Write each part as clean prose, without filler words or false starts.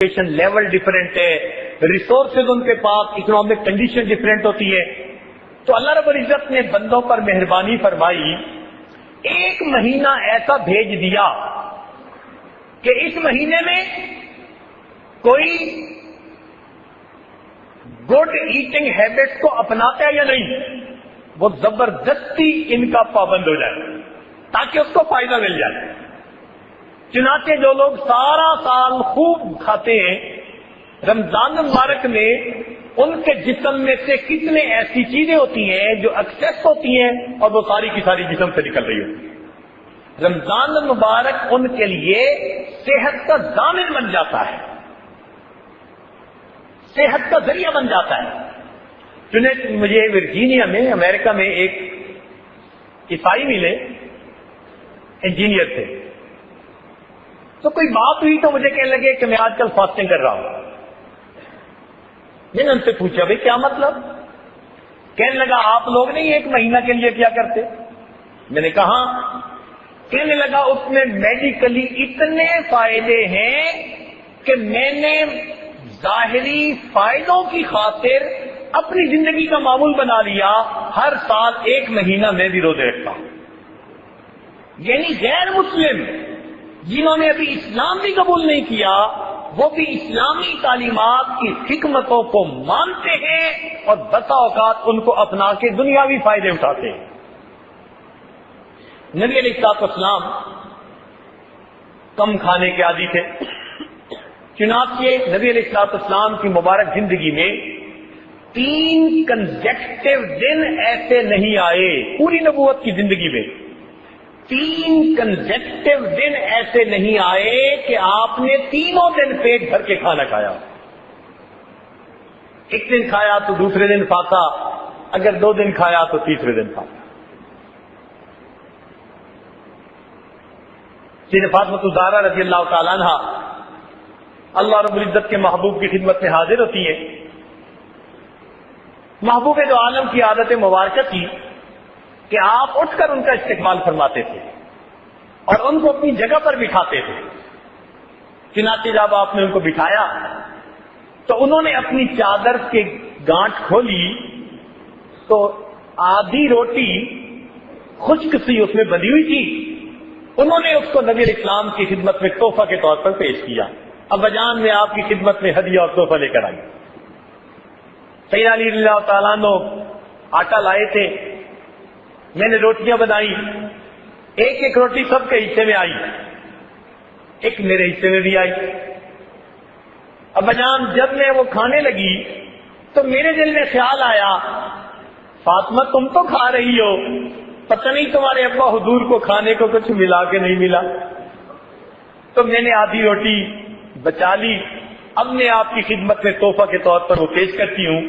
Education level different ہے، resources ان کے پاس، economic condition different ہوتی ہے. تو اللہ رب العزت نے بندوں پر مہربانی فرمائی، ایک مہینہ ایسا بھیج دیا کہ اس مہینے میں کوئی گڈ ایٹنگ ہیبٹس کو اپناتا ہے یا نہیں، وہ زبردستی ان کا پابند ہو جائے تاکہ اس کو فائدہ مل جائے. چنانچہ جو لوگ سارا سال خوب کھاتے ہیں، رمضان مبارک میں ان کے جسم میں سے کتنے ایسی چیزیں ہوتی ہیں جو ایکسیس ہوتی ہیں اور وہ ساری کی ساری جسم سے نکل رہی ہوتی ہیں. رمضان مبارک ان کے لیے صحت کا ضامن بن جاتا ہے، صحت کا ذریعہ بن جاتا ہے. چنانچہ مجھے ورجینیا میں امریکہ میں ایک عیسائی ملے، انجینئر تھے. تو کوئی بات ہوئی تو مجھے کہنے لگے کہ میں آج کل فاسٹنگ کر رہا ہوں. میں نے ان سے پوچھا بھائی کیا مطلب؟ کہنے لگا آپ لوگ نہیں ایک مہینہ کے لیے کیا کرتے؟ میں نے کہا. کہنے لگا اس میں میڈیکلی اتنے فائدے ہیں کہ میں نے ظاہری فائدوں کی خاطر اپنی زندگی کا معمول بنا لیا، ہر سال ایک مہینہ میں بھی روزے رکھتا ہوں. یعنی غیر مسلم جنہوں نے ابھی اسلام بھی قبول نہیں کیا، وہ بھی اسلامی تعلیمات کی حکمتوں کو مانتے ہیں اور بسا اوقات ان کو اپنا کے دنیاوی فائدے اٹھاتے ہیں. نبی علیہ الصلوۃ والسلام کم کھانے کے عادی تھے. چنانچہ نبی علیہ الصلوۃ والسلام کی مبارک زندگی میں 3 کنزیکٹیو دن ایسے نہیں آئے، پوری نبوت کی زندگی میں 3 کنزیکٹیو دن ایسے نہیں آئے کہ آپ نے تینوں دن پیٹ بھر کے کھانا کھایا. ایک دن کھایا تو دوسرے دن فاقہ، اگر 2 دن کھایا تو تیسرے دن فاقہ. سیدہ فاطمہ الزہرا رضی اللہ تعالیٰ عنہ اللہ رب العزت کے محبوب کی خدمت میں حاضر ہوتی ہے. محبوب دو عالم کی عادت مبارکہ تھی کہ آپ اٹھ کر ان کا استقبال فرماتے تھے اور ان کو اپنی جگہ پر بٹھاتے تھے. چنانچہ جب آپ نے ان کو بٹھایا تو انہوں نے اپنی چادر کے گانٹ کھولی تو آدھی روٹی خشک سی اس میں بندھی ہوئی تھی. انہوں نے اس کو نبی اسلام کی خدمت میں تحفہ کے طور پر پیش کیا. ابا جان میں آپ کی خدمت میں ہدیہ اور تحفہ لے کر آئی. سیدنا علی رضی اللہ تعالیٰ عنہ آٹا لائے تھے، میں نے روٹیاں بنائی، ایک ایک روٹی سب کے حصے میں آئی، ایک میرے حصے میں بھی آئی. ابا جان جب میں وہ کھانے لگی تو میرے دل میں خیال آیا، فاطمہ تم تو کھا رہی ہو، پتہ نہیں تمہارے ابا حضور کو کھانے کو کچھ ملا کہ نہیں ملا. تو میں نے آدھی روٹی بچا لی، اب میں آپ کی خدمت میں تحفہ کے طور پر وہ پیش کرتی ہوں.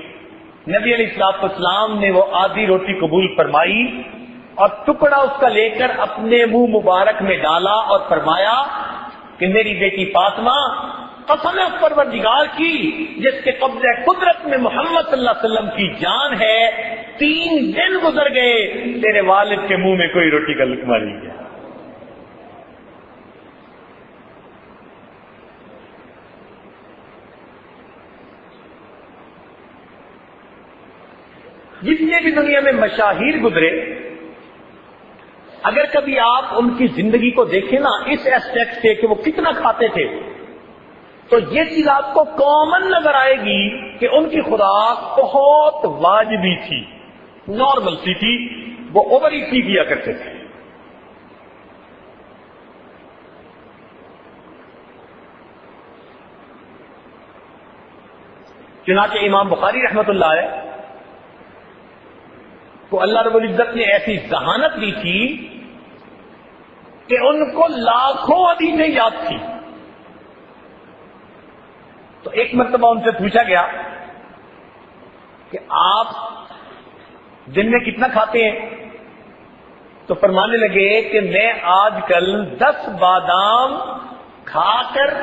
نبی علیہ الصلوۃ والسلام نے وہ آدھی روٹی قبول فرمائی اور ٹکڑا اس کا لے کر اپنے منہ مبارک میں ڈالا اور فرمایا کہ میری بیٹی فاطمہ، قسم اس پروردگار کی جس کے قبضہ قدرت میں محمد صلی اللہ علیہ وسلم کی جان ہے، 3 دن گزر گئے تیرے والد کے منہ میں کوئی روٹی کا لقمہ نہیں گیا. جتنے بھی دنیا میں مشاہیر گزرے، اگر کبھی آپ ان کی زندگی کو دیکھیں نا اس ایسپیکٹ سے کہ وہ کتنا کھاتے تھے، تو یہ چیز آپ کو کامن نظر آئے گی کہ ان کی خوراک بہت واجبی تھی، نارمل سی تھی، وہ اوور ایٹ نہیں کیا کرتے تھے. چنانچہ امام بخاری رحمۃ اللہ علیہ کو اللہ رب العزت نے ایسی ذہانت دی تھی کہ ان کو لاکھوں حدیثیں یاد تھی. تو ایک مرتبہ ان سے پوچھا گیا کہ آپ دن میں کتنا کھاتے ہیں؟ تو فرمانے لگے کہ میں آج کل 10 بادام کھا کر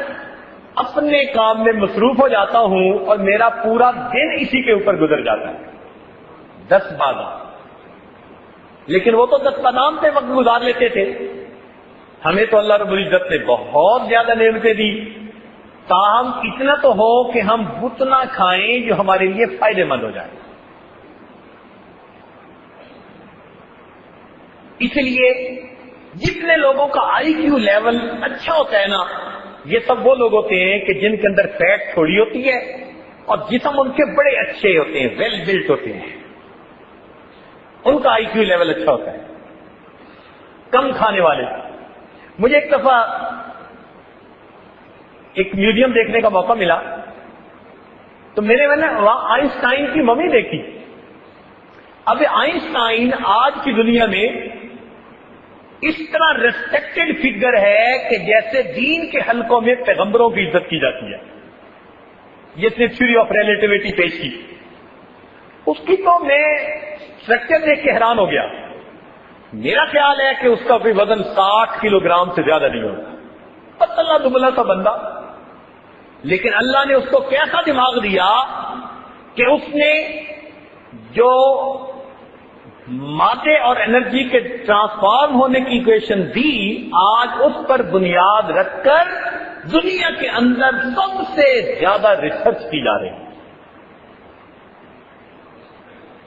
اپنے کام میں مصروف ہو جاتا ہوں اور میرا پورا دن اسی کے اوپر گزر جاتا ہے. 10 بادام، لیکن وہ تو 10 بادام پہ وقت گزار لیتے تھے. ہمیں تو اللہ رب العزت نے بہت زیادہ نعمتیں دی. تاہم اتنا تو ہو کہ ہم اتنا کھائیں جو ہمارے لیے فائدے مند ہو جائے. اس لیے جتنے لوگوں کا آئی کیو لیول اچھا ہوتا ہے نا، یہ سب وہ لوگ ہوتے ہیں کہ جن کے اندر فیٹ تھوڑی ہوتی ہے اور جسم ان کے بڑے اچھے ہوتے ہیں، ویل بلٹ ہوتے ہیں، ان کا آئی کیو لیول اچھا ہوتا ہے. کم کھانے والے. مجھے ایک دفعہ ایک میوزیم دیکھنے کا موقع ملا تو میں نے وہاں آئنسٹائن کی ممی دیکھی. اب آئنسٹائن آج کی دنیا میں اس طرح ریسپیکٹڈ فگر ہے کہ جیسے دین کے حلقوں میں پیغمبروں کی عزت کی جاتی ہے. جس نے تھیوری آف ریلیٹیوٹی پیش کی، اس کی تو میں اسٹرکچر دیکھ کے حیران ہو گیا. میرا خیال ہے کہ اس کا کوئی وزن 60 کلو گرام سے زیادہ نہیں ہوگا. پتلا دبلا سا بندہ، لیکن اللہ نے اس کو کیسا دماغ دیا کہ اس نے جو مادے اور انرجی کے ٹرانسفارم ہونے کی ایکویشن دی، آج اس پر بنیاد رکھ کر دنیا کے اندر سب سے زیادہ ریسرچ کی جا رہی ہے.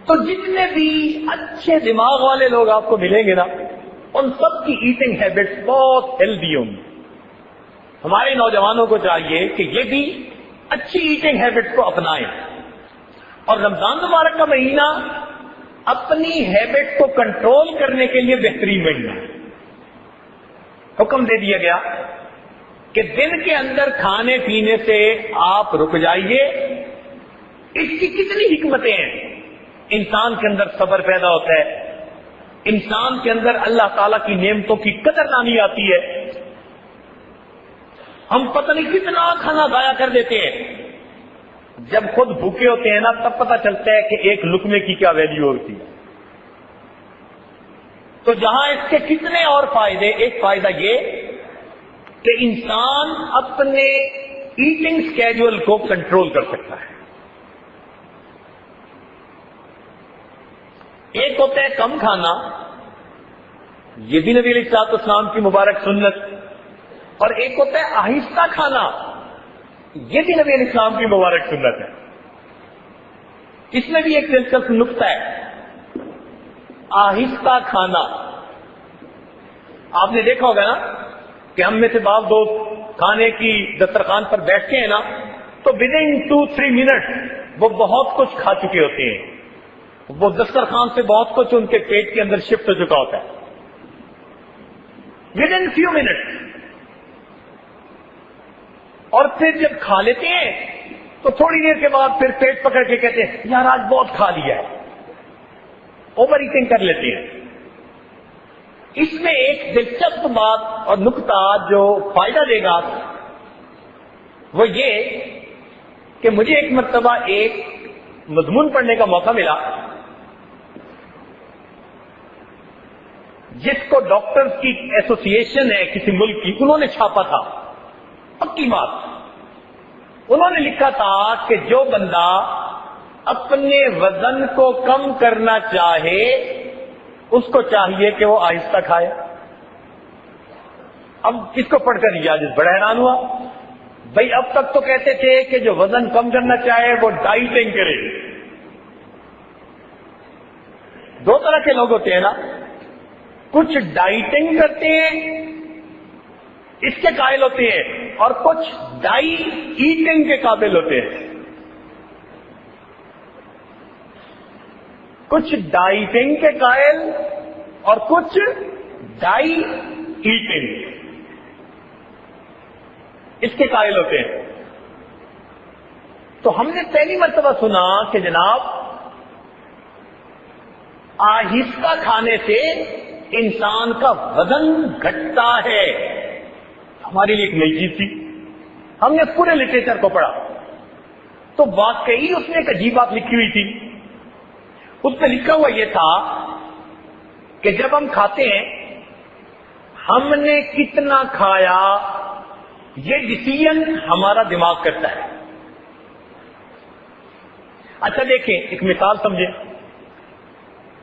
تو جتنے بھی اچھے دماغ والے لوگ آپ کو ملیں گے نا، ان سب کی ایٹنگ ہیبٹس بہت ہیلدی ہوں گی. ہمارے نوجوانوں کو چاہیے کہ یہ بھی اچھی ایٹنگ ہیبٹس کو اپنائیں، اور رمضان مبارک کا مہینہ اپنی ہیبٹ کو کنٹرول کرنے کے لیے بہترین مہینہ ہے. حکم دے دیا گیا کہ دن کے اندر کھانے پینے سے آپ رک جائیے. اس کی کتنی حکمتیں ہیں. انسان کے اندر صبر پیدا ہوتا ہے، انسان کے اندر اللہ تعالیٰ کی نعمتوں کی قدر دانی آتی ہے. ہم پتہ نہیں کتنا کھانا ضائع کر دیتے ہیں. جب خود بھوکے ہوتے ہیں نا، تب پتہ چلتا ہے کہ ایک لقمے کی کیا ویلیو ہوتی ہے. تو جہاں اس کے کتنے اور فائدے، ایک فائدہ یہ کہ انسان اپنے ایٹنگ اسکیڈول کو کنٹرول کر سکتا ہے. ایک ہوتا ہے کم کھانا، یہ بھی نبی علیہ السلام کی مبارک سنت، اور ایک ہوتا ہے آہستہ کھانا، یہ بھی نبی علیہ السلام کی مبارک سنت ہے. اس میں بھی ایک دلچسپ نقطہ ہے، آہستہ کھانا. آپ نے دیکھا ہوگا نا کہ ہم میں سے بعض دوست کھانے کی دسترخوان پر بیٹھتے ہیں نا، تو ودن 2-3 منٹ وہ بہت کچھ کھا چکے ہوتے ہیں. وہ دسترخوان سے بہت کچھ ان کے پیٹ کے اندر شفٹ ہو چکا ہوتا ہے ودن فیو منٹ. اور پھر جب کھا لیتے ہیں تو تھوڑی دیر کے بعد پھر پیٹ پکڑ کے کہتے ہیں یار آج بہت کھا لیا ہے، اوور ایٹنگ کر لیتے ہیں. اس میں ایک دلچسپ بات اور نقطہ جو فائدہ دے گا وہ یہ کہ مجھے ایک مرتبہ ایک مضمون پڑھنے کا موقع ملا جس کو ڈاکٹرز کی ایسوسی ایشن ہے کسی ملک کی، انہوں نے چھاپا تھا. پکی بات، انہوں نے لکھا تھا کہ جو بندہ اپنے وزن کو کم کرنا چاہے اس کو چاہیے کہ وہ آہستہ کھائے. اب اس کو پڑھ کر یہ بڑا حیران ہوا. بھائی اب تک تو کہتے تھے کہ جو وزن کم کرنا چاہے وہ ڈائٹنگ کرے. دو طرح کے لوگ ہوتے ہیں نا، کچھ ڈائٹنگ کرتے ہیں اس کے قائل ہوتے ہیں، اور کچھ ڈائی ایٹنگ کے قابل ہوتے ہیں. کچھ ڈائٹنگ کے قائل اور کچھ ڈائی ایٹنگ اس کے قائل ہوتے ہیں. تو ہم نے پہلی مرتبہ سنا کہ جناب آہستہ کھانے سے انسان کا وزن گھٹتا ہے. ہمارے لیے ایک نئی چیز تھی. ہم نے پورے لٹریچر کو پڑھا تو واقعی اس نے ایک عجیب بات لکھی ہوئی تھی. اس پہ لکھا ہوا یہ تھا کہ جب ہم کھاتے ہیں ہم نے کتنا کھایا یہ ڈیسیژن ہمارا دماغ کرتا ہے. اچھا دیکھیں ایک مثال سمجھیں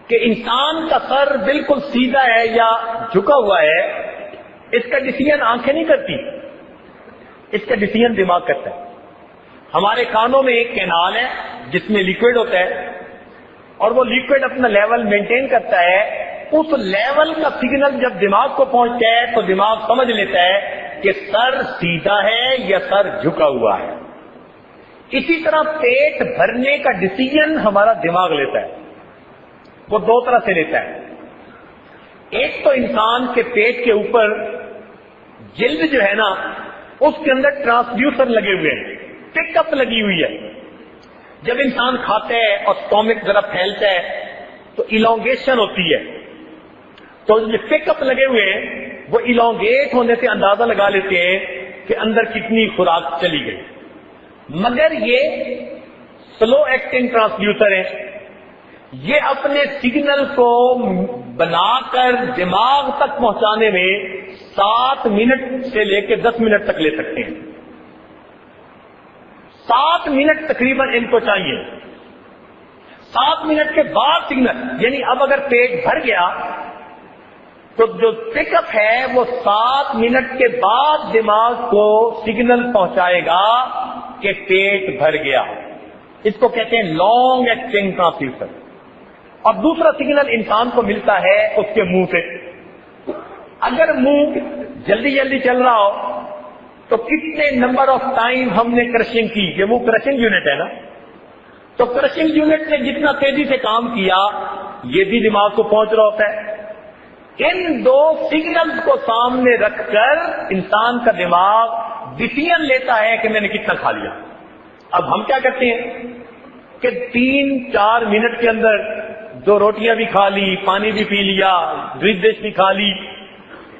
کہ انسان کا سر بالکل سیدھا ہے یا جھکا ہوا ہے، اس کا ڈیسیژن آنکھیں نہیں کرتی. اس کا ڈیسیژن دماغ کرتا ہے. ہمارے کانوں میں ایک کینال ہے جس میں لیکوڈ ہوتا ہے اور وہ لیکوڈ اپنا لیول مینٹین کرتا ہے. اس لیول کا سگنل جب دماغ کو پہنچتا ہے تو دماغ سمجھ لیتا ہے کہ سر سیدھا ہے یا سر جھکا ہوا ہے. اسی طرح پیٹ بھرنے کا ڈیسیژن ہمارا دماغ لیتا ہے. وہ دو طرح سے لیتا ہے. ایک تو انسان کے پیٹ کے اوپر جلد جو ہے نا اس کے اندر ٹرانسڈیوسر لگے ہوئے ہیں, پک اپ لگی ہوئی ہے. جب انسان کھاتا ہے اور اسٹومک ذرا پھیلتا ہے تو الانگیشن ہوتی ہے. تو جو پک اپ لگے ہوئے ہیں وہ الانگیٹ ہونے سے اندازہ لگا لیتے ہیں کہ اندر کتنی خوراک چلی گئی. مگر یہ سلو ایکٹنگ ٹرانسڈیوسر ہے. یہ اپنے سگنل کو بنا کر دماغ تک پہنچانے میں 7 منٹ سے لے کے 10 منٹ تک لے سکتے ہیں. 7 منٹ تقریباً ان کو چاہیے. 7 منٹ کے بعد سگنل, یعنی اب اگر پیٹ بھر گیا تو جو پک اپ ہے وہ 7 منٹ کے بعد دماغ کو سگنل پہنچائے گا کہ پیٹ بھر گیا. اس کو کہتے ہیں لانگ ایکٹنگ ٹرانسڈیوسر. اور دوسرا سگنل انسان کو ملتا ہے اس کے منہ سے. اگر منہ جلدی جلدی چل رہا ہو تو کتنے نمبر آف ٹائم ہم نے کرشنگ کی, کہ وہ کرشنگ یونٹ ہے نا, تو کرشنگ یونٹ نے جتنا تیزی سے کام کیا یہ بھی دماغ کو پہنچ رہا ہوتا ہے. ان دو سگنلز کو سامنے رکھ کر انسان کا دماغ ڈیسیژن لیتا ہے کہ میں نے کتنا کھا لیا. اب ہم کیا کرتے ہیں کہ 3-4 منٹ کے اندر 2 روٹیاں بھی کھا لی, پانی بھی پی لیا, ڈش بھی کھا لی.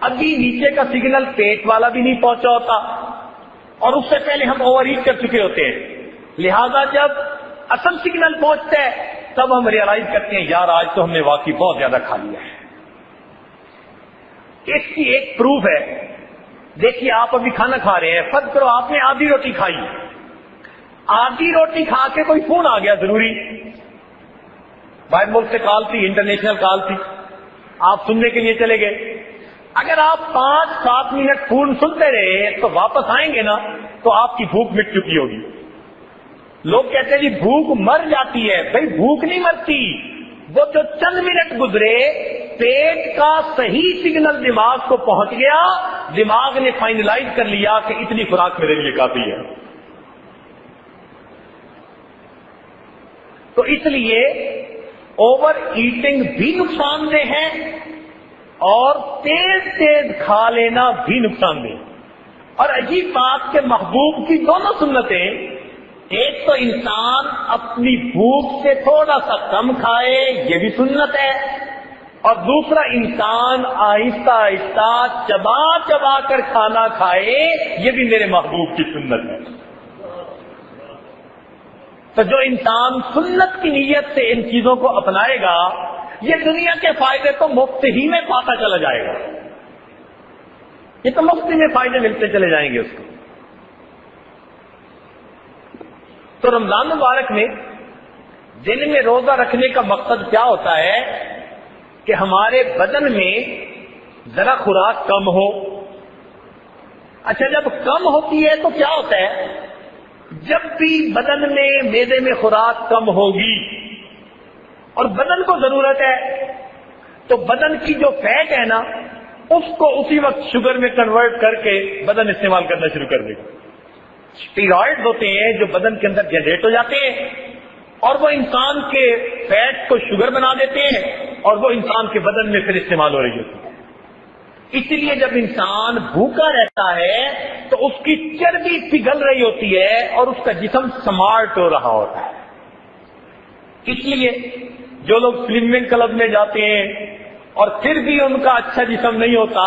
ابھی نیچے کا سگنل پیٹ والا بھی نہیں پہنچا ہوتا اور اس سے پہلے ہم اوور ایٹ کر چکے ہوتے ہیں. لہذا جب اصل سگنل پہنچتا ہے تب ہم ریئلائز کرتے ہیں یار آج تو ہم نے واقعی بہت زیادہ کھا لیا ہے. اس کی ایک پروف ہے. دیکھیے آپ ابھی کھانا کھا رہے ہیں, فرض کرو آپ نے آدھی روٹی کھائی, آدھی روٹی کھا کے کوئی فون آ گیا ضروری, باہر ملک سے کال تھی, انٹرنیشنل کال تھی, آپ سننے کے لیے چلے گئے. اگر آپ 5-7 منٹ فون سنتے رہے تو واپس آئیں گے نا تو آپ کی بھوک مٹ چکی ہوگی. لوگ کہتے ہیں جی بھوک مر جاتی ہے. بھائی بھوک نہیں مرتی, وہ جو چند منٹ گزرے پیٹ کا صحیح سگنل دماغ کو پہنچ گیا, دماغ نے فائنلائز کر لیا کہ اتنی خوراک میرے لیے کافی ہے. تو اس لیے اوور ایٹنگ بھی نقصان دہ ہے اور تیز تیز کھا لینا بھی نقصان دہ. اور عجیب بات کہ محبوب کی دونوں سنتیں, ایک تو انسان اپنی بھوک سے تھوڑا سا کم کھائے یہ بھی سنت ہے, اور دوسرا انسان آہستہ آہستہ چبا چبا کر کھانا کھائے یہ بھی میرے محبوب کی سنت ہے. تو جو انسان سنت کی نیت سے ان چیزوں کو اپنائے گا یہ دنیا کے فائدے تو مفت ہی میں پاتا چلا جائے گا. یہ تو مفت میں فائدے ملتے چلے جائیں گے اس کو. تو رمضان مبارک میں دن میں روزہ رکھنے کا مقصد کیا ہوتا ہے کہ ہمارے بدن میں ذرا خوراک کم ہو. اچھا جب کم ہوتی ہے تو کیا ہوتا ہے, جب بھی بدن میں معدے میں خوراک کم ہوگی اور بدن کو ضرورت ہے تو بدن کی جو فیٹ ہے نا اس کو اسی وقت شوگر میں کنورٹ کر کے بدن استعمال کرنا شروع کر دے گا. اسٹیرائڈز ہوتے ہیں جو بدن کے اندر جنریٹ ہو جاتے ہیں اور وہ انسان کے فیٹ کو شوگر بنا دیتے ہیں اور وہ انسان کے بدن میں پھر استعمال ہو رہی ہوتی ہے. اس لیے جب انسان بھوکا رہتا ہے تو اس کی چربی پگھل رہی ہوتی ہے اور اس کا جسم سمارٹ ہو رہا ہوتا ہے. اس لیے جو لوگ سوئمنگ کلب میں جاتے ہیں اور پھر بھی ان کا اچھا جسم نہیں ہوتا,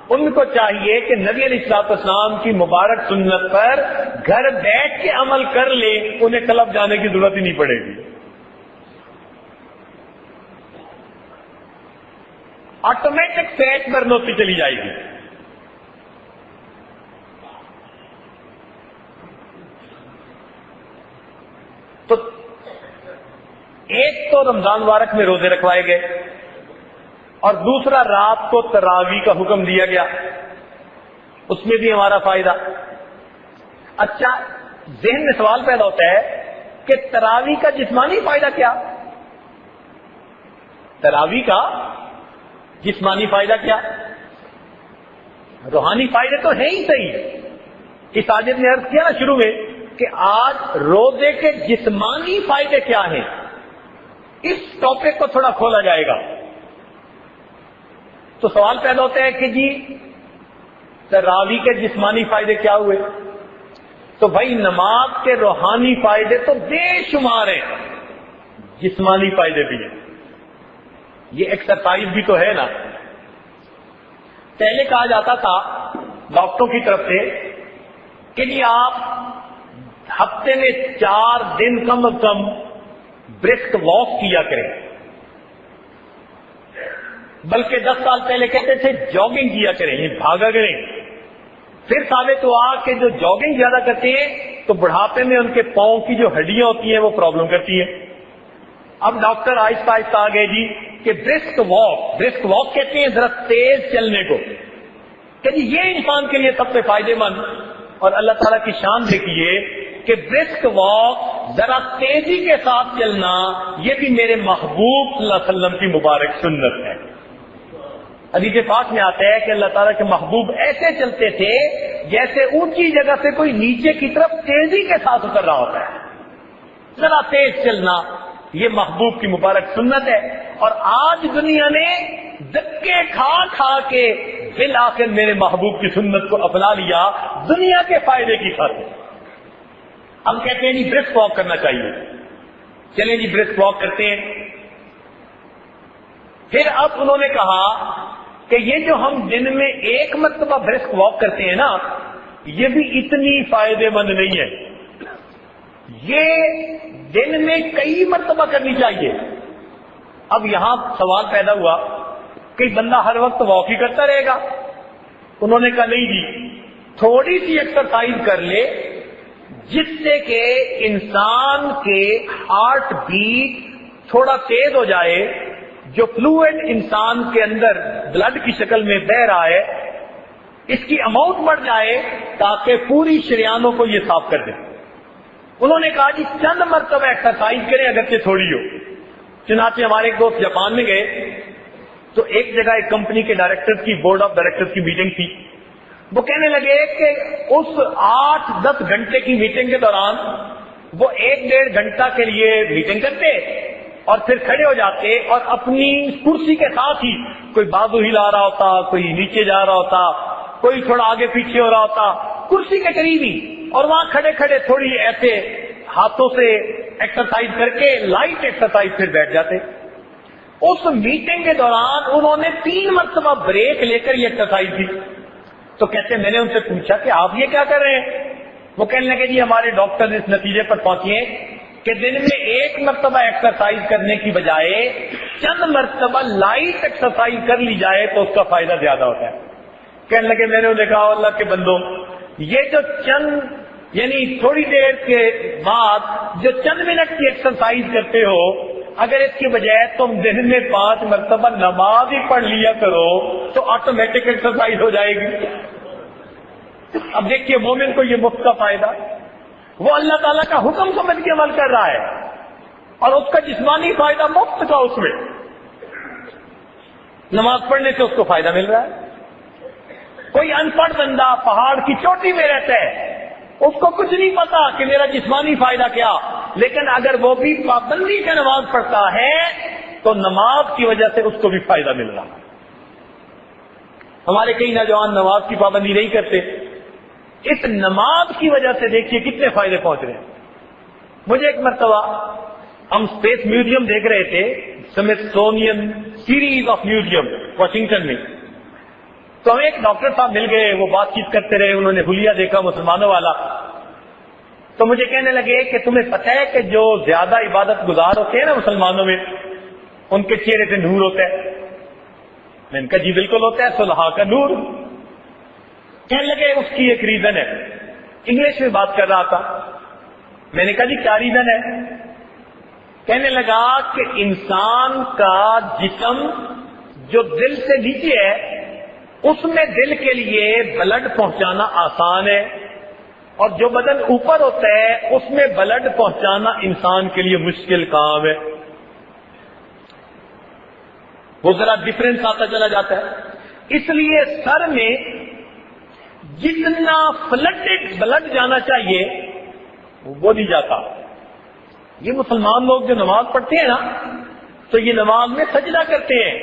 ان کو چاہیے کہ نبی علیہ الصلوۃ والسلام کی مبارک سنت پر گھر بیٹھ کے عمل کر لے, انہیں کلب جانے کی ضرورت ہی نہیں پڑے گی. آٹومیٹک فیٹ برن ہوتی چلی جائے گی. تو ایک تو رمضان مبارک میں روزے رکھوائے گئے اور دوسرا رات کو تراویح کا حکم دیا گیا, اس میں بھی ہمارا فائدہ. اچھا، ذہن میں سوال پیدا ہوتا ہے کہ تراویح کا جسمانی فائدہ کیا؟ تراویح کا جسمانی فائدہ کیا؟ روحانی فائدے تو ہیں ہی صحیح۔ اس آیت نے عرض کیا نا شروع میں کہ آج روزے کے جسمانی فائدے کیا ہیں، اس ٹاپک کو تھوڑا کھولا جائے گا۔ تو سوال پیدا ہوتا ہے کہ جی تراویح کے جسمانی فائدے کیا ہوئے؟ تو بھائی نماز کے روحانی فائدے تو بے شمار ہیں، جسمانی فائدے بھی ہیں۔ یہ ایکسرسائز بھی تو ہے نا۔ پہلے کہا جاتا تھا ڈاکٹروں کی طرف سے کہ جی آپ ہفتے میں 4 دن کم از کم برسک واک کیا کریں، بلکہ 10 سال پہلے کہتے تھے جاگنگ کیا کریں، یہ بھاگا کریں۔ پھر ثابت ہوا کہ جو جاگنگ زیادہ کرتے ہیں تو بڑھاپے میں ان کے پاؤں کی جو ہڈیاں ہوتی ہیں وہ پرابلم کرتی ہیں۔ اب ڈاکٹر آہستہ آہستہ آ گئے جی کہ برسک واک کہتے ہیں ذرا تیز چلنے کو، کہ جی یہ انسان کے لیے سب سے فائدہ مند۔ اور اللہ تعالیٰ کی شان دیکھیے کہ برسک واک، ذرا تیزی کے ساتھ چلنا، یہ بھی میرے محبوب صلی اللہ علیہ وسلم کی مبارک سنت ہے۔ حدیث پاک میں آتا ہے کہ اللہ تعالیٰ کے محبوب ایسے چلتے تھے جیسے اونچی جگہ سے کوئی نیچے کی طرف تیزی کے ساتھ اتر رہا ہوتا ہے۔ ذرا تیز چلنا یہ محبوب کی مبارک سنت ہے، اور آج دنیا نے دھکے کھا کھا کے بالآخر میرے محبوب کی سنت کو اپنا لیا دنیا کے فائدے کی خاطر۔ ہم کہتے ہیں جی برسک واک کرنا چاہیے، چلیں جی برسک واک کرتے ہیں۔ پھر اب انہوں نے کہا کہ یہ جو ہم دن میں 1 مرتبہ برسک واک کرتے ہیں نا، یہ بھی اتنی فائدے مند نہیں ہے، یہ دن میں کئی مرتبہ کرنی چاہیے۔ اب یہاں سوال پیدا ہوا کہ بندہ ہر وقت واک ہی کرتا رہے گا؟ انہوں نے کہا نہیں جی، تھوڑی سی ایکسرسائز کر لے جس سے کہ انسان کے ہارٹ بیٹ تھوڑا تیز ہو جائے، جو فلوئڈ انسان کے اندر بلڈ کی شکل میں بہ رہا ہے اس کی اماؤنٹ بڑھ جائے تاکہ پوری شریانوں کو یہ صاف کر دے۔ انہوں نے کہا جی چند مرتبہ ایکسرسائز کریں اگرچہ تھوڑی ہو۔ چنانچہ ہمارے ایک دوست جاپان میں گئے تو ایک جگہ ایک کمپنی کے ڈائریکٹر کی بورڈ آف ڈائریکٹر کی میٹنگ تھی۔ وہ کہنے لگے کہ اس 8-10 گھنٹے کی میٹنگ کے دوران وہ 1-1.5 گھنٹہ کے لیے میٹنگ کرتے اور پھر کھڑے ہو جاتے اور اپنی کرسی کے ساتھ ہی کوئی بازو ہلا رہا ہوتا، کوئی نیچے جا رہا ہوتا، کوئی تھوڑا آگے پیچھے ہو رہا ہوتا، کرسی کے قریب ہی، اور وہاں کھڑے کھڑے تھوڑی ایسے ہاتھوں سے ایکسرسائز کر کے لائٹ ایکسرسائز پھر بیٹھ جاتے۔ اس میٹنگ کے دوران انہوں نے 3 مرتبہ بریک لے کر یہ ایکسرسائز کی۔ تو کہتے میں نے ان سے پوچھا کہ آپ یہ کیا کر رہے ہیں؟ وہ کہنے لگے جی ہمارے ڈاکٹر اس نتیجے پر پہنچے کہ دن میں 1 مرتبہ ایکسرسائز کرنے کی بجائے چند مرتبہ لائٹ ایکسرسائز کر لی جائے تو اس کا فائدہ زیادہ ہوتا ہے۔ کہنے لگے میں نے انہیں کہا اللہ کے بندوں، یہ جو چند یعنی تھوڑی دیر کے بعد جو چند منٹ کی ایکسرسائز کرتے ہو، اگر اس کی بجائے تم دن میں 5 مرتبہ نماز ہی پڑھ لیا کرو تو آٹومیٹک ایکسرسائز ہو جائے گی۔ اب دیکھیے مومن کو یہ مفت کا فائدہ، وہ اللہ تعالیٰ کا حکم سمجھ کے عمل کر رہا ہے اور اس کا جسمانی فائدہ مفت کا، اس میں نماز پڑھنے سے اس کو فائدہ مل رہا ہے۔ کوئی ان پڑھ بندہ پہاڑ کی چوٹی میں رہتا ہے، اس کو کچھ نہیں پتا کہ میرا جسمانی فائدہ کیا، لیکن اگر وہ بھی پابندی سے نماز پڑھتا ہے تو نماز کی وجہ سے اس کو بھی فائدہ مل رہا ہے۔ ہمارے کئی نوجوان نماز کی پابندی نہیں کرتے، اس نماز کی وجہ سے دیکھیے کتنے فائدے پہنچ رہے ہیں۔ مجھے ایک مرتبہ ہم اسپیس میوزیم دیکھ رہے تھے، Smithsonian series of museum Washington میں، تو ہمیں ایک ڈاکٹر صاحب مل گئے، وہ بات چیت کرتے رہے، انہوں نے حلیہ دیکھا مسلمانوں والا، تو مجھے کہنے لگے کہ تمہیں پتہ ہے کہ جو زیادہ عبادت گزار ہوتے ہیں نا مسلمانوں میں، ان کے چہرے سے نور ہوتا ہے؟ میں نے کہا جی بالکل ہوتا ہے، صلحاء کا نور۔ کہنے لگے اس کی ایک ریزن ہے، انگلش میں بات کر رہا تھا۔ میں نے کہا جی کیا ریزن ہے؟ کہنے لگا کہ انسان کا جسم جو دل سے نیچے ہے اس میں دل کے لیے بلڈ پہنچانا آسان ہے، اور جو بدن اوپر ہوتا ہے اس میں بلڈ پہنچانا انسان کے لیے مشکل کام ہے. وہ ذرا ڈفرینس آتا چلا جاتا ہے. اس لیے سر میں جتنا فلڈڈ بلڈ جانا چاہیے وہ نہیں جاتا. یہ مسلمان لوگ جو نماز پڑھتے ہیں نا تو یہ نماز میں سجدہ کرتے ہیں.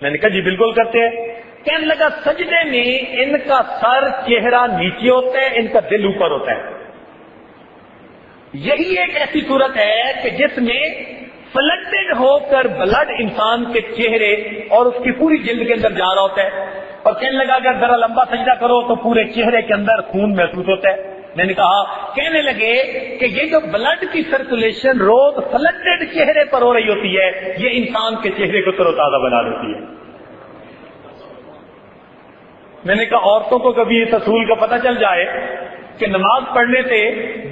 میں نے کہا جی بالکل کرتے ہیں. کہنے لگا سجدے میں ان کا سر چہرہ نیچے ہوتا ہے, ان کا دل اوپر ہوتا ہے. یہی ایک ایسی صورت ہے کہ جس میں فلڈڈ ہو کر بلڈ انسان کے چہرے اور اس کی پوری جلد کے اندر جا رہا ہوتا ہے. اور کہنے لگا اگر ذرا لمبا سجدہ کرو تو پورے چہرے کے اندر خون محسوس ہوتا ہے. میں نے کہا, کہنے لگے کہ یہ جو بلڈ کی سرکولیشن روز فلڈڈ چہرے پر ہو رہی ہوتی ہے یہ انسان کے چہرے کو تر و تازہ بنا دیتی ہے. میں نے کہا عورتوں کو کبھی اس اصول کا پتہ چل جائے کہ نماز پڑھنے سے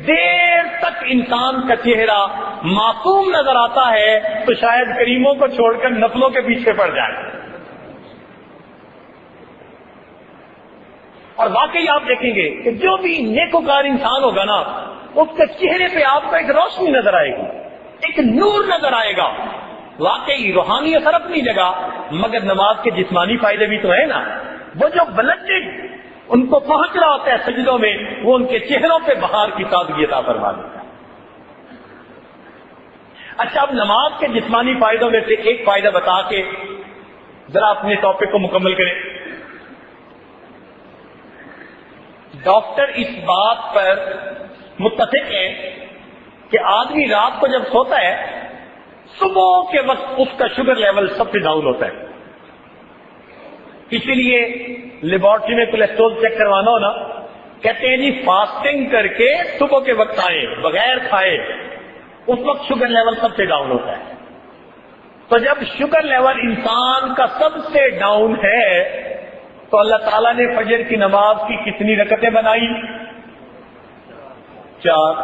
دیر تک انسان کا چہرہ معصوم نظر آتا ہے تو شاید کریموں کو چھوڑ کر نسلوں کے پیچھے پڑ جائے. اور واقعی آپ دیکھیں گے کہ جو بھی نیکوکار انسان ہوگا نا اس کے چہرے پہ آپ کو ایک روشنی نظر آئے گی, ایک نور نظر آئے گا. واقعی روحانی اثر اپنی جگہ, مگر نماز کے جسمانی فائدے بھی تو ہیں نا. وہ جو بلڈڈ ان کو پہنچ رہا ہوتا ہے سجدوں میں وہ ان کے چہروں پہ بہار کی تازگی عطا فرما دیتا ہے. اچھا, اب نماز کے جسمانی فائدوں میں سے ایک فائدہ بتا کے ذرا اپنے ٹاپک کو مکمل کریں. ڈاکٹر اس بات پر متفق ہے کہ آدمی رات کو جب سوتا ہے صبح کے وقت اس کا شوگر لیول سب سے ڈاؤن ہوتا ہے. اسی لیے لیبارٹری میں کولیسٹرول چیک کروانا ہونا کہتے ہیں جی فاسٹنگ کر کے صبح کے وقت آئے بغیر کھائے, اس وقت شوگر لیول سب سے ڈاؤن ہوتا ہے. تو جب شوگر لیول انسان کا سب سے ڈاؤن ہے تو اللہ تعالیٰ نے فجر کی نماز کی کتنی رکعتیں بنائی؟ 4.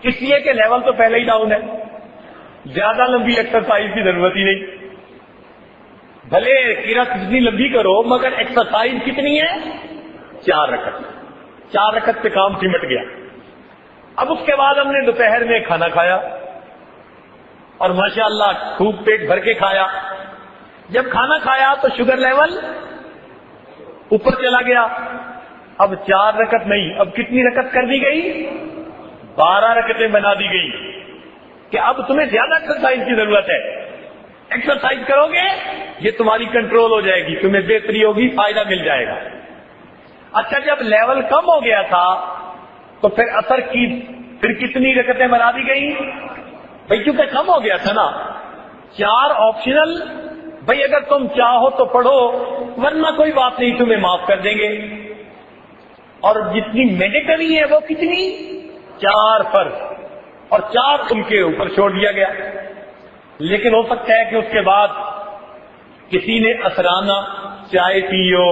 اس لیے کہ لیول تو پہلے ہی ڈاؤن ہے, زیادہ لمبی ایکسرسائز کی ضرورت ہی نہیں. بھلے قرات کتنی لمبی کرو مگر ایکسرسائز کتنی ہے؟ 4 رکعت. 4 رکعت پہ کام سمٹ گیا. اب اس کے بعد ہم نے دوپہر میں کھانا کھایا اور ماشاءاللہ خوب پیٹ بھر کے کھایا. جب کھانا کھایا تو شوگر لیول اوپر چلا گیا. اب 4 رکعت نہیں, اب کتنی رکعت کر دی گئی؟ 12 رکعتیں بنا دی گئی کہ اب تمہیں زیادہ ایکسرسائز کی ضرورت ہے. ایکسرسائز کرو گے یہ تمہاری کنٹرول ہو جائے گی, تمہیں بہتری ہوگی, فائدہ مل جائے گا. اچھا, جب لیول کم ہو گیا تھا تو پھر اثر کی پھر کتنی رکعتیں بنا دی گئی؟ بھائی کیونکہ کم ہو گیا تھا نا, 4 آپشنل. بھائی اگر تم چاہو تو پڑھو ورنہ کوئی بات نہیں, تمہیں معاف کر دیں گے. اور جتنی میڈیکلی ہے وہ کتنی؟ 4 فرض اور 4 ان کے اوپر چھوڑ دیا گیا. لیکن ہو سکتا ہے کہ اس کے بعد کسی نے اثرانہ چائے پی ہو,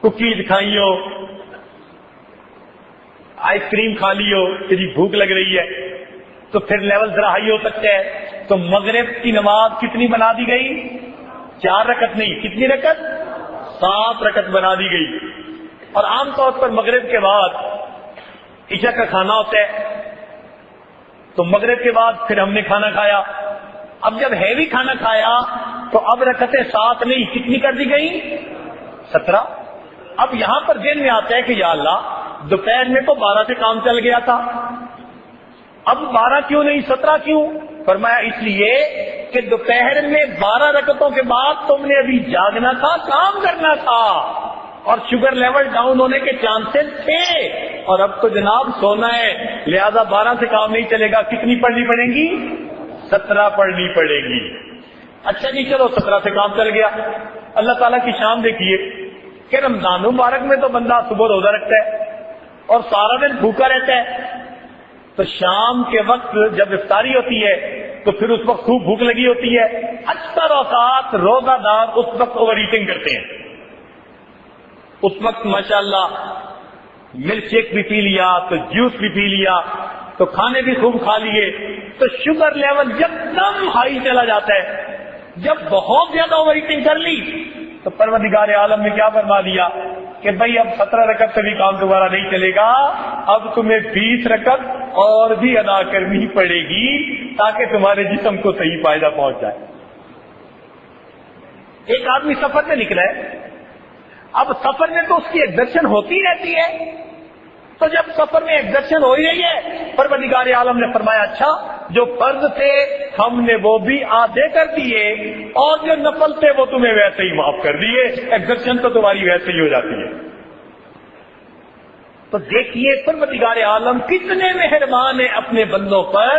کوکیز کھائی ہو, آئس کریم کھا لی ہو, کسی بھوک لگ رہی ہے تو پھر لیول ذرا ہائی ہو سکتا ہے. تو مغرب کی نماز کتنی بنا دی گئی؟ 4 رکعت نہیں, کتنی رکعت؟ 7 رکعت بنا دی گئی. اور عام طور پر مغرب کے بعد عشاء کا کھانا ہوتا ہے تو مغرب کے بعد پھر ہم نے کھانا کھایا. اب جب ہیوی کھانا کھایا تو اب رکعتیں 7 نہیں, کتنی کر دی گئی؟ 17. اب یہاں پر ذہن میں آتا ہے کہ یا اللہ دوپہر میں تو 12 سے کام چل گیا تھا, اب 12 کیوں نہیں 17 کیوں؟ فرمایا اس لیے کہ دوپہر میں 12 رکعتوں کے بعد تم نے ابھی جاگنا تھا, کام کرنا تھا اور شوگر لیول ڈاؤن ہونے کے چانسز تھے. اور اب تو جناب سونا ہے, لہذا 12 سے کام نہیں چلے گا. کتنی پڑھنی پڑے گی؟ 17 پڑھنی پڑے گی. اچھا جی چلو 17 سے کام چل گیا. اللہ تعالیٰ کی شان دیکھیے کہ رمضان مبارک میں تو بندہ صبح روزہ رکھتا ہے اور سارا دن بھوکا رہتا ہے, تو شام کے وقت جب افطاری ہوتی ہے تو پھر اس وقت خوب بھوک لگی ہوتی ہے. اکثر اوقات روزہ دار اس وقت اوور ایٹنگ کرتے ہیں. اس وقت ماشاءاللہ ملک شیک بھی پی لیا, تو جوس بھی پی لیا, تو کھانے بھی خوب کھا لیے, تو شوگر لیول جب دم ہائی چلا جاتا ہے. جب بہت زیادہ اوور ایٹنگ کر لی تو پروردگار عالم نے کیا فرما دیا کہ بھئی اب 17 رکعت سے بھی کام دوبارہ نہیں چلے گا، اب تمہیں 20 رکعت اور بھی ادا کرنی پڑے گی تاکہ تمہارے جسم کو صحیح فائدہ پہنچ جائے۔ ایک آدمی سفر میں نکلا ہے، اب سفر میں تو اس کی ایگزرشن ہوتی رہتی ہے، تو جب سفر میں ایگزرشن ہو ہی رہی ہے، پروردگار عالم نے فرمایا اچھا جو فرض تھے ہم نے وہ بھی آدھے کر دیے اور جو نفل تھے وہ تمہیں ویسے ہی معاف کر دیے، ایگزرشن تو تمہاری ویسے ہی ہو جاتی ہے۔ تو دیکھیے پروردگار عالم کتنے مہربان ہیں اپنے بندوں پر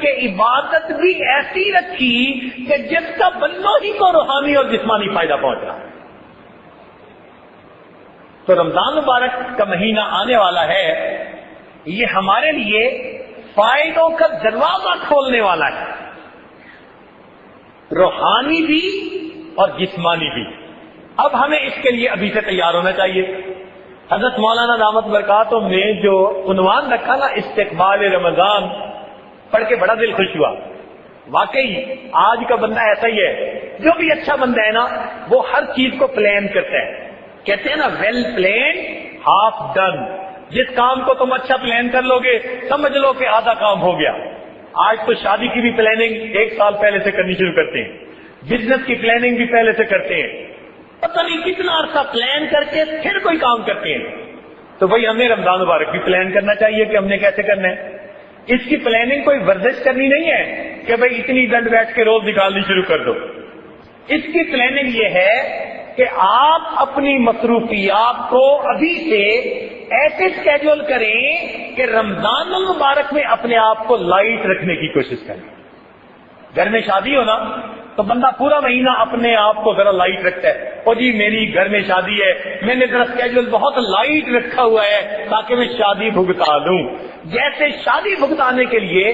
کہ عبادت بھی ایسی رکھی کہ جس کا بندوں ہی کو روحانی اور جسمانی فائدہ پہنچ رہا ہے۔ تو رمضان مبارک کا مہینہ آنے والا ہے، یہ ہمارے لیے فائدوں کا دروازہ کھولنے والا ہے، روحانی بھی اور جسمانی بھی۔ اب ہمیں اس کے لیے ابھی سے تیار ہونا چاہیے۔ حضرت مولانا دامت برکاتہم نے جو عنوان رکھا نا استقبال رمضان، پڑھ کے بڑا دل خوش ہوا۔ واقعی آج کا بندہ ایسا ہی ہے، جو بھی اچھا بندہ ہے نا وہ ہر چیز کو پلان کرتا ہے، کہتے ہیں نا ویل پلان ہاف ڈن۔ جس کام کو تم اچھا پلان کر لو گے سمجھ لو کہ آدھا کام ہو گیا۔ آج تو شادی کی بھی پلاننگ 1 سال پہلے سے کرنی شروع کرتے ہیں، بزنس کی پلاننگ بھی پہلے سے کرتے ہیں، پتہ نہیں کتنا عرصہ پلان کر کے پھر کوئی کام کرتے ہیں۔ تو بھائی ہمیں رمضان مبارک بھی پلان کرنا چاہیے کہ ہم نے کیسے کرنا ہے۔ اس کی پلاننگ کوئی ورزش کرنی نہیں ہے کہ بھائی اتنی دن بیٹھ کے روز نکالنی شروع کر دو۔ اس کی پلاننگ یہ ہے کہ آپ اپنی مصروفیات کو ابھی سے ایسے سکیجول کریں کہ رمضان المبارک میں اپنے آپ کو لائٹ رکھنے کی کوشش کریں۔ گھر میں شادی ہو نا تو بندہ پورا مہینہ اپنے آپ کو ذرا لائٹ رکھتا ہے، او جی میری گھر میں شادی ہے، میں نے ذرا سکیجول بہت لائٹ رکھا ہوا ہے تاکہ میں شادی بھگتا دوں۔ جیسے شادی بھگتانے کے لیے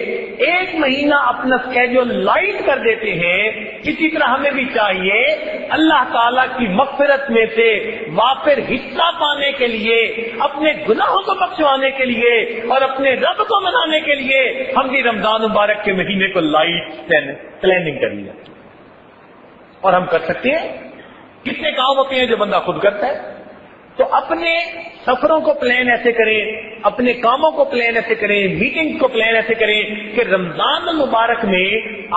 1 مہینہ اپنا سکیجول لائٹ کر دیتے ہیں، اسی طرح ہمیں بھی چاہیے اللہ تعالیٰ کی مغفرت میں سے وافر حصہ پانے کے لیے، اپنے گناہوں کو بخشوانے کے لیے اور اپنے رب کو منانے کے لیے ہم بھی رمضان مبارک کے مہینے کو لائٹ پلاننگ کر لیا۔ اور ہم کر سکتے ہیں، کتنے کام ہوتے ہیں جو بندہ خود کرتا ہے۔ تو اپنے سفروں کو پلان ایسے کریں، اپنے کاموں کو پلان ایسے کریں، میٹنگ کو پلان ایسے کریں کہ رمضان المبارک میں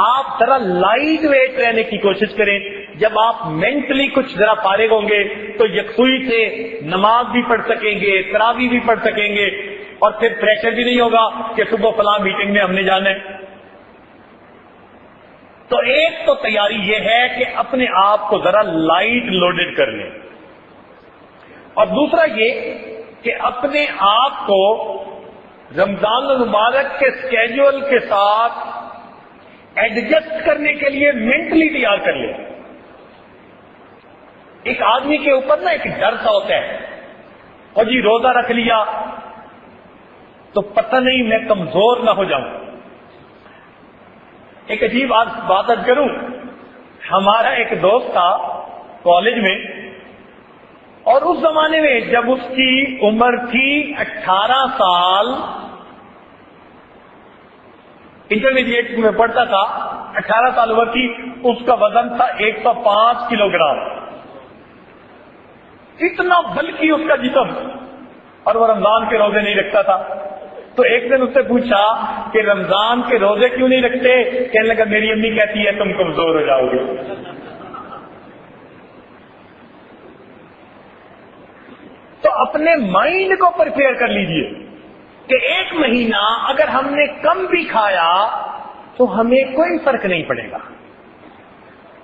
آپ ذرا لائٹ ویٹ رہنے کی کوشش کریں۔ جب آپ مینٹلی کچھ ذرا فارغ ہوں گے تو یکسوئی سے نماز بھی پڑھ سکیں گے، تراویح بھی پڑھ سکیں گے، اور پھر پریشر بھی نہیں ہوگا کہ صبح فلاں میٹنگ میں ہم نے جانا ہے۔ تو ایک تو تیاری یہ ہے کہ اپنے آپ کو ذرا لائٹ لوڈڈ کر لیں، اور دوسرا یہ کہ اپنے آپ کو رمضان المبارک کے سکیجول کے ساتھ ایڈجسٹ کرنے کے لیے مینٹلی تیار کر لیں۔ ایک آدمی کے اوپر نا ایک ڈر سا ہوتا ہے، اور جی روزہ رکھ لیا تو پتہ نہیں میں کمزور نہ ہو جاؤں۔ ایک عجیب بات کروں، ہمارا ایک دوست تھا کالج میں، اور اس زمانے میں جب اس کی عمر تھی 18 سال، انٹرمیڈیٹ میں پڑھتا تھا، 18 سال عمر تھی، اس کا وزن تھا 105 کلو گرام، اتنا بلکی اس کا جسم، اور وہ رمضان کے روزے نہیں رکھتا تھا۔ تو ایک دن اس سے پوچھا کہ رمضان کے روزے کیوں نہیں رکھتے؟ کہنے لگا میری امی کہتی ہے تم کمزور ہو جاؤ گے۔ تو اپنے مائنڈ کو پریپیئر کر لیجئے کہ 1 مہینہ اگر ہم نے کم بھی کھایا تو ہمیں کوئی فرق نہیں پڑے گا۔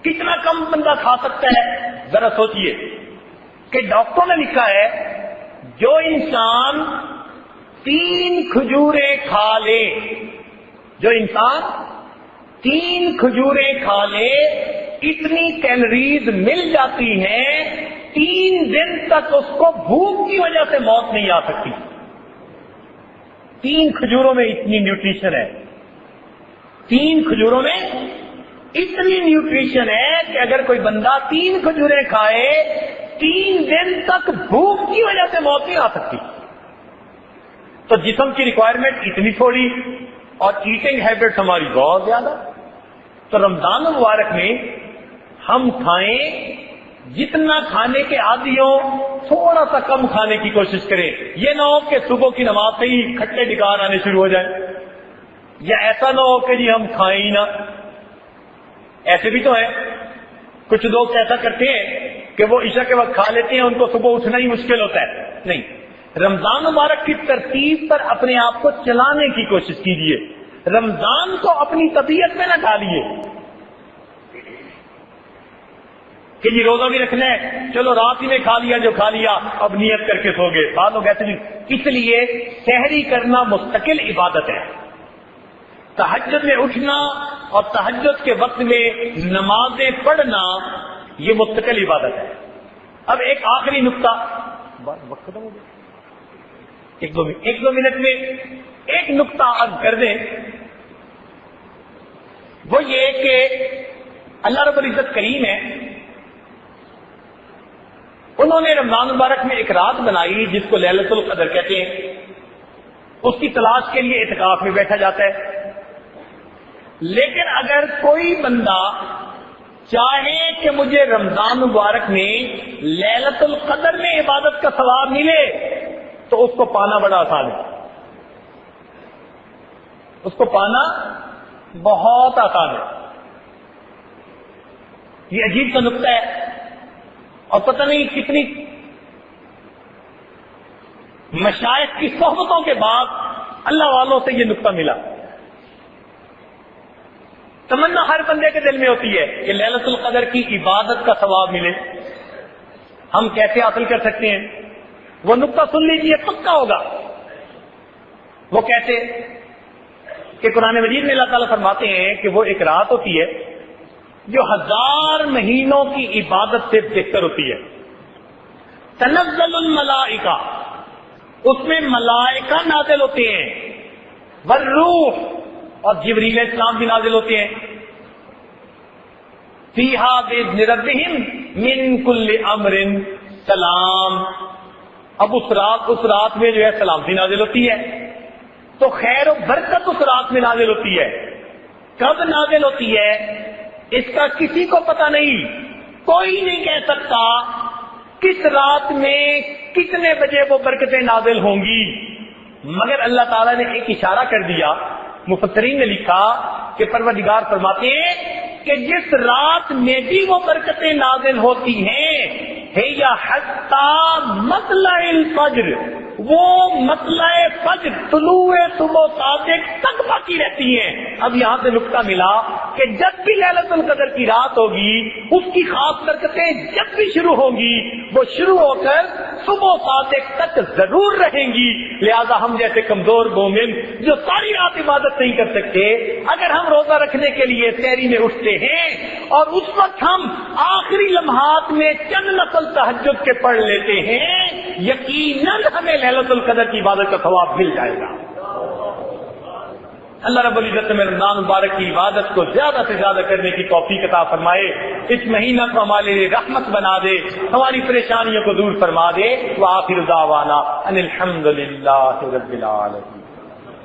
کتنا کم بندہ کھا سکتا ہے ذرا سوچئے کہ ڈاکٹروں نے لکھا ہے جو انسان 3 کھجوریں کھا لے، جو انسان 3 کھجوریں کھا لے، اتنی کیلوریز مل جاتی ہیں 3 دن تک اس کو بھوک کی وجہ سے موت نہیں آ سکتی۔ 3 کھجوروں میں اتنی نیوٹریشن ہے، 3 کھجوروں میں اتنی نیوٹریشن ہے کہ اگر کوئی بندہ 3 کھجوریں کھائے 3 دن تک بھوک کی وجہ سے موت نہیں آ سکتی۔ تو جسم کی ریکوائرمنٹ اتنی تھوڑی اور ایٹنگ ہیبٹس ہماری بہت زیادہ۔ تو رمضان المبارک میں ہم کھائیں جتنا کھانے کے عادی ہو تھوڑا سا کم کھانے کی کوشش کریں. یہ نہ ہو کہ صبح کی نماز سے ہی کھٹے ڈکار آنے شروع ہو جائیں, یا ایسا نہ ہو کہ جی ہم کھائیں ہی نہ. ایسے بھی تو ہیں کچھ لوگ ایسا کرتے ہیں کہ وہ عشاء کے وقت کھا لیتے ہیں, ان کو صبح اٹھنا ہی مشکل ہوتا ہے. نہیں, رمضان مبارک کی ترتیب پر اپنے آپ کو چلانے کی کوشش کیجیے. رمضان کو اپنی طبیعت میں نہ ڈالیے کہ جی روزہ بھی رکھنا ہے, چلو رات ہی میں کھا لیا جو کھا لیا, اب نیت کر کے سو گئے. بعض لوگ ایسے نہیں. اس لیے سحری کرنا مستقل عبادت ہے. تہجد میں اٹھنا اور تہجد کے وقت میں نمازیں پڑھنا یہ مستقل عبادت ہے. اب ایک آخری نقطہ, وقت ختم ہو گیا, ایک دو منٹ میں ایک نقطہ عرض کر دیں. وہ یہ کہ اللہ رب العزت کریم ہے, انہوں نے رمضان مبارک میں ایک رات بنائی جس کو لیلۃ القدر کہتے ہیں. اس کی تلاش کے لیے اعتکاف میں بیٹھا جاتا ہے. لیکن اگر کوئی بندہ چاہے کہ مجھے رمضان مبارک میں لیلۃ القدر میں عبادت کا ثواب ملے تو اس کو پانا بڑا آسان ہے. اس کو پانا بہت آسان ہے. یہ عجیب سا نقطہ ہے اور پتہ نہیں کتنی مشائخ کی صحبتوں کے بعد اللہ والوں سے یہ نقطہ ملا. تمنا ہر بندے کے دل میں ہوتی ہے کہ لیلۃ القدر کی عبادت کا ثواب ملے. ہم کیسے حاصل کر سکتے ہیں؟ وہ نقطہ سن لیجیے, پکا ہوگا. وہ کیسے کہ قرآن مجید میں اللہ تعالیٰ فرماتے ہیں کہ وہ ایک رات ہوتی ہے جو 1000 مہینوں کی عبادت سے بہتر ہوتی ہے. تنزل الملائکہ, اس میں ملائکہ نازل ہوتے ہیں, والروح, اور جبریل السلام بھی نازل ہوتے ہیں. فیہا باذن ربہم من کل امر سلام. اب اس رات میں جو ہے سلامتی نازل ہوتی ہے. تو خیر و برکت اس رات میں نازل ہوتی ہے. کب نازل ہوتی ہے اس کا کسی کو پتہ نہیں. کوئی نہیں کہہ سکتا کس رات میں کتنے بجے وہ برکتیں نازل ہوں گی, مگر اللہ تعالیٰ نے ایک اشارہ کر دیا. مفسرین نے لکھا کہ پروردگار فرماتے ہیں کہ جس رات میں بھی وہ برکتیں نازل ہوتی ہیں ہے یا حتی مطلع الفجر, وہ مطلع فجر طلوع صبح صادق تک باقی رہتی ہیں. اب یہاں سے نقطہ ملا کہ جب بھی لیلۃ القدر کی رات ہوگی اس کی خاص برکتیں جب بھی شروع ہوں گی وہ شروع ہو کر صبح صادق تک ضرور رہیں گی. لہذا ہم جیسے کمزور مومن جو ساری رات عبادت نہیں کر سکتے, اگر ہم روزہ رکھنے کے لیے سحری میں اٹھتے ہیں اور اس وقت ہم آخری لمحات میں چند نفل تہجد کے پڑھ لیتے ہیں, یقیناً ہمیں لیلۃ القدر کی عبادت کا ثواب مل جائے گا. اللہ رب العزت میں رمضان مبارک کی عبادت کو زیادہ سے زیادہ کرنے کی توفیق عطا فرمائے. اس مہینہ کو ہمارے لیے رحمت بنا دے, ہماری پریشانیوں کو دور فرما دے. وآخر دعوانا ان الحمد للہ رب العالمین.